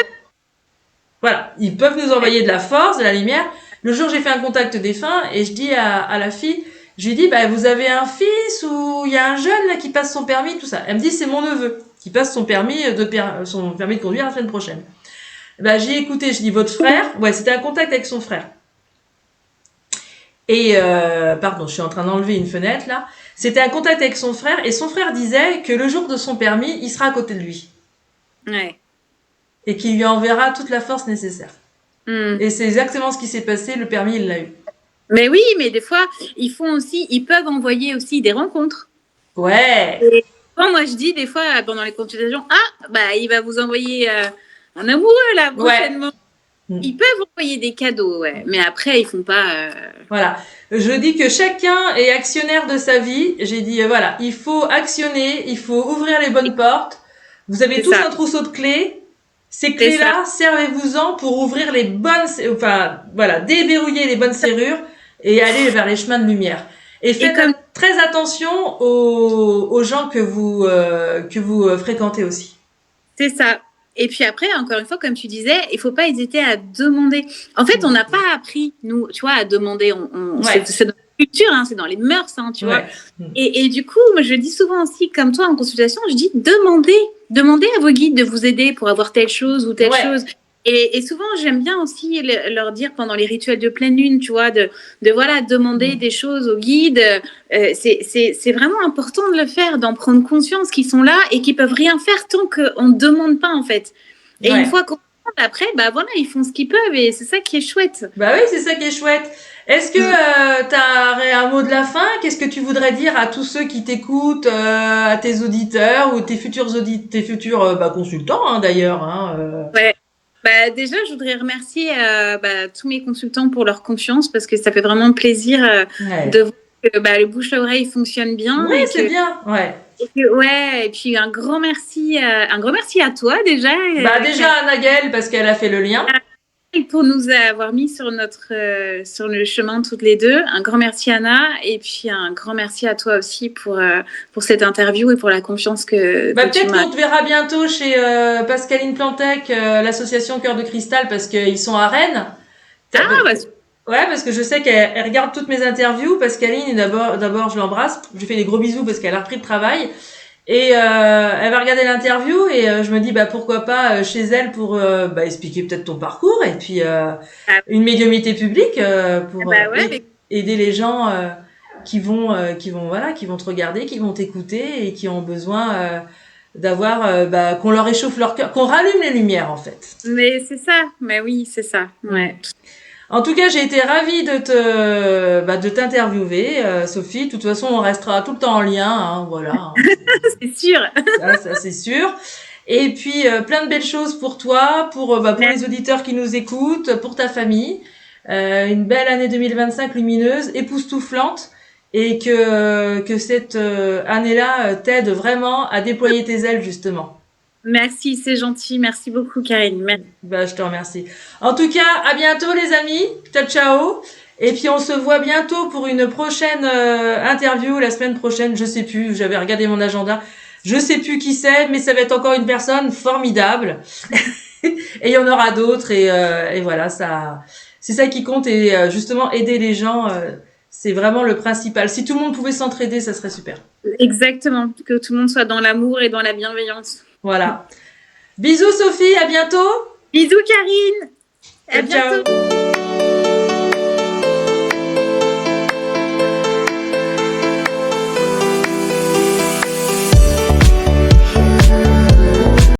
ils peuvent nous envoyer de la force, de la lumière. Le jour, j'ai fait un contact défunt et je dis à la fille, je lui dis, vous avez un fils ou il y a un jeune là qui passe son permis, tout ça. Elle me dit, c'est mon neveu qui passe son permis de conduire la semaine prochaine. J'ai écouté, je dis, votre frère, c'était un contact avec son frère. Et, je suis en train d'enlever une fenêtre là. C'était un contact avec son frère et son frère disait que le jour de son permis, il sera à côté de lui. Ouais. Et qu'il lui enverra toute la force nécessaire. Et c'est exactement ce qui s'est passé, le permis, il l'a eu. Mais oui, mais des fois, ils peuvent envoyer aussi des rencontres. Ouais. Et moi, je dis des fois, pendant les consultations, il va vous envoyer un amoureux, là, prochainement. Ils peuvent envoyer des cadeaux, ouais, mais après, ils font pas... Voilà. Je dis que chacun est actionnaire de sa vie. J'ai dit, voilà, il faut actionner, il faut ouvrir les bonnes portes. Vous avez tous un trousseau de clés. Ces clés-là, servez-vous-en pour ouvrir les bonnes, enfin, voilà, déverrouiller les bonnes serrures et aller vers les chemins de lumière. Et faites très attention aux gens que vous fréquentez aussi. C'est ça. Et puis après, encore une fois, comme tu disais, il faut pas hésiter à demander. En fait, on n'a pas appris, nous, tu vois, à demander. C'est dans la culture, hein, c'est dans les mœurs, hein, tu vois. Et du coup, moi, je dis souvent aussi, comme toi, en consultation, je dis demandez à vos guides de vous aider pour avoir telle chose ou telle chose. Et souvent, j'aime bien aussi leur dire pendant les rituels de pleine lune, tu vois, de voilà, demander des choses aux guides. C'est vraiment important de le faire, d'en prendre conscience qu'ils sont là et qu'ils peuvent rien faire tant qu'on ne demande pas, en fait. Et une fois qu'on demande, après, bah voilà, ils font ce qu'ils peuvent et c'est ça qui est chouette. Bah oui, c'est ça qui est chouette. Est-ce que tu as un mot de la fin? Qu'est-ce que tu voudrais dire à tous ceux qui t'écoutent, à tes auditeurs ou tes futurs consultants, hein, d'ailleurs, hein, Ouais. Bah, déjà, je voudrais remercier tous mes consultants pour leur confiance parce que ça fait vraiment plaisir de voir que le bouche à oreille fonctionne bien. Oui, c'est bien. Ouais. Et puis un grand merci à toi déjà. Déjà à Nagel parce qu'elle a fait le lien. Pour nous avoir mis sur le chemin toutes les deux. Un grand merci Anna et puis un grand merci à toi aussi pour cette interview et pour la confiance que peut-être qu'on te verra bientôt chez Pascaline Plantec, l'association Cœur de Cristal, parce qu'ils sont à Rennes. Ouais, parce que je sais qu'elle regarde toutes mes interviews. Pascaline, d'abord je l'embrasse, je lui fais des gros bisous parce qu'elle a repris le travail. Et elle va regarder l'interview et je me dis pourquoi pas chez elle pour expliquer peut-être ton parcours et puis une médiumnité publique pour aider les gens qui vont te regarder, qui vont t'écouter et qui ont besoin d'avoir qu'on leur réchauffe leur cœur, qu'on rallume les lumières en fait. Mais c'est ça, mais oui, c'est ça. Ouais. En tout cas, j'ai été ravie de t'interviewer, Sophie. De toute façon, on restera tout le temps en lien, hein, voilà. Hein, c'est sûr. Ça c'est sûr. Et puis plein de belles choses pour toi, pour les auditeurs qui nous écoutent, pour ta famille. Une belle année 2025 lumineuse, époustouflante, et que cette année-là t'aide vraiment à déployer tes ailes justement. Merci, c'est gentil. Merci beaucoup, Karine. Merci. Je te remercie. En tout cas, à bientôt les amis. Ciao, ciao. Et puis on se voit bientôt pour une prochaine interview la semaine prochaine. Je sais plus, j'avais regardé mon agenda. Je sais plus qui c'est, mais ça va être encore une personne formidable. Et il y en aura d'autres. Et voilà, c'est ça qui compte. Et justement, aider les gens, c'est vraiment le principal. Si tout le monde pouvait s'entraider, ça serait super. Exactement. Que tout le monde soit dans l'amour et dans la bienveillance. Voilà. Bisous Sophie, à bientôt. Bisous Karine. À bientôt. Ciao.